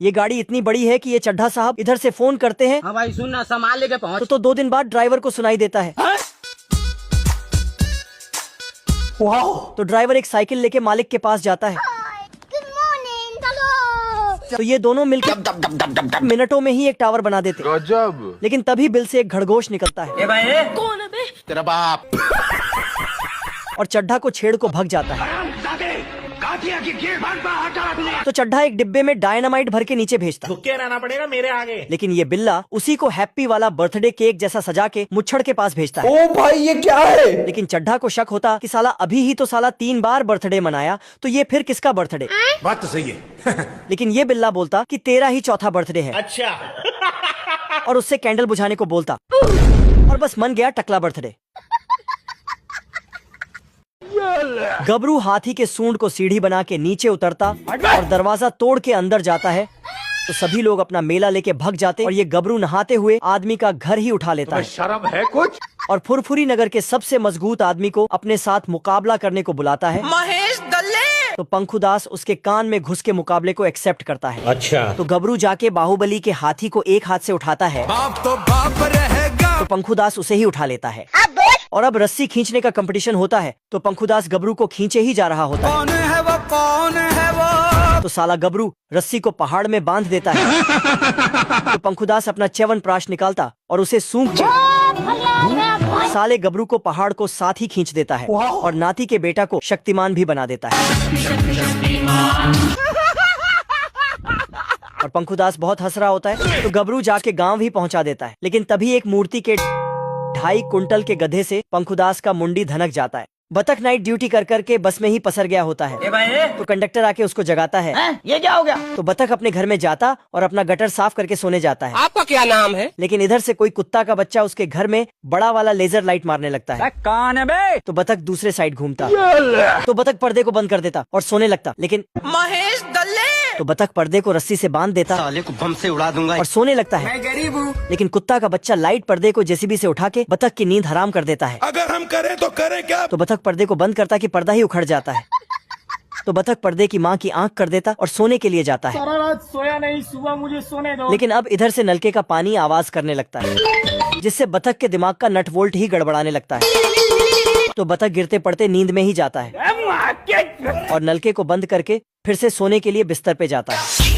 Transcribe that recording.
ये गाड़ी इतनी बड़ी है कि ये चड्ढा साहब इधर से फोन करते हैं। हाँ भाई सुन ना, सामान लेके पहुँच। तो 2 दिन बाद ड्राइवर को सुनाई देता है। तो ड्राइवर एक साइकिल लेके मालिक के पास जाता है। तो ये दोनों मिलकर मिनटों में ही एक टावर बना देते। गजब। लेकिन तभी बिल से एक घड़घोष निकलता है। कौन है बे? तेरा बाप। और चड्ढा को छेड़ को भग जाता है। तो चड्ढा एक डिब्बे में डायनामाइट भर के नीचे भेजता है। झुके रहना पड़ेगा मेरे आगे। लेकिन ये बिल्ला उसी को हैप्पी वाला बर्थडे केक जैसा सजा के मुच्छड़ के पास भेजता है। ओ भाई ये क्या है? लेकिन चड्ढा को शक होता कि साला अभी ही तो साला 3 बार बर्थडे मनाया, तो ये फिर किसका बर्थडे? बात तो सही है। लेकिन ये बिल्ला बोलता कि तेरा ही चौथा बर्थडे है। अच्छा। और उससे कैंडल बुझाने को बोलता। और बस मन गया टकला बर्थडे। गबरू हाथी के सूंड को सीढ़ी बना के नीचे उतरता और दरवाजा तोड़ के अंदर जाता है। तो सभी लोग अपना मेला लेके भग जाते और ये गबरू नहाते हुए आदमी का घर ही उठा लेता है। शर्म है कुछ? और फुरफुरी नगर के सबसे मजबूत आदमी को अपने साथ मुकाबला करने को बुलाता है। महेश दल्ले। तो पंखुदास उसके कान में घुस के मुकाबले को एक्सेप्ट करता है। अच्छा। तो गबरू जाके बाहुबली के हाथी को एक हाथ से उठाता है। बाप तो बाप रहेगा। तो पंखुदास उसे ही उठा लेता है। और अब रस्सी खींचने का कंपटीशन होता है। तो पंखुदास गबरू को खींचे ही जा रहा होता है। कौन है वो? कौन है वो? तो साला गबरू रस्सी को पहाड़ में बांध देता है। तो पंखुदास अपना च्यवनप्राश निकालता और उसे सूंघ के साले गबरू को पहाड़ को साथ ही खींच देता है और नाती के बेटा को शक्तिमान भी बना देता है। और पंखुदास बहुत हंस रहा होता है। तो गबरू जाके गांव ही पहुंचा देता है। लेकिन तभी एक मूर्ति के 2.5 कुंटल के गधे से पंखुदास का मुंडी धनक जाता है। बतख नाइट ड्यूटी कर करके बस में ही पसर गया होता है। तो कंडक्टर आके उसको जगाता है। ये क्या हो गया? तो बतख अपने घर में जाता और अपना गटर साफ करके सोने जाता है। आपका क्या नाम है? लेकिन इधर से कोई कुत्ता का बच्चा उसके घर में बड़ा वाला लेजर लाइट मारने लगता है। कौन है बे? तो बतख दूसरे साइड घूमता। तो बतख पर्दे को बंद कर देता और सोने लगता। लेकिन महेश दल्ले। तो बतख पर्दे को रस्सी से बांध देता साले को बम से उड़ा दूंगा और सोने लगता है। मैं गरीब हूँ। लेकिन कुत्ता का बच्चा लाइट पर्दे को जेसीबी से उठा के बतख की नींद हराम कर देता है। अगर हम करें तो करें क्या? तो बतख पर्दे को बंद करता कि पर्दा ही उखड़ जाता है। तो बतख पर्दे की माँ की आंख कर देता और सोने के लिए जाता है। सारा रात सोया नहीं, सुबह मुझे सोने दो। लेकिन अब इधर से नलके का पानी आवाज करने लगता है, जिससे बतख के दिमाग का नट वोल्ट ही गड़बड़ाने लगता है। तो बतख गिरते पड़ते नींद में ही जाता है और नलके को बंद करके फिर से सोने के लिए बिस्तर पे जाता है।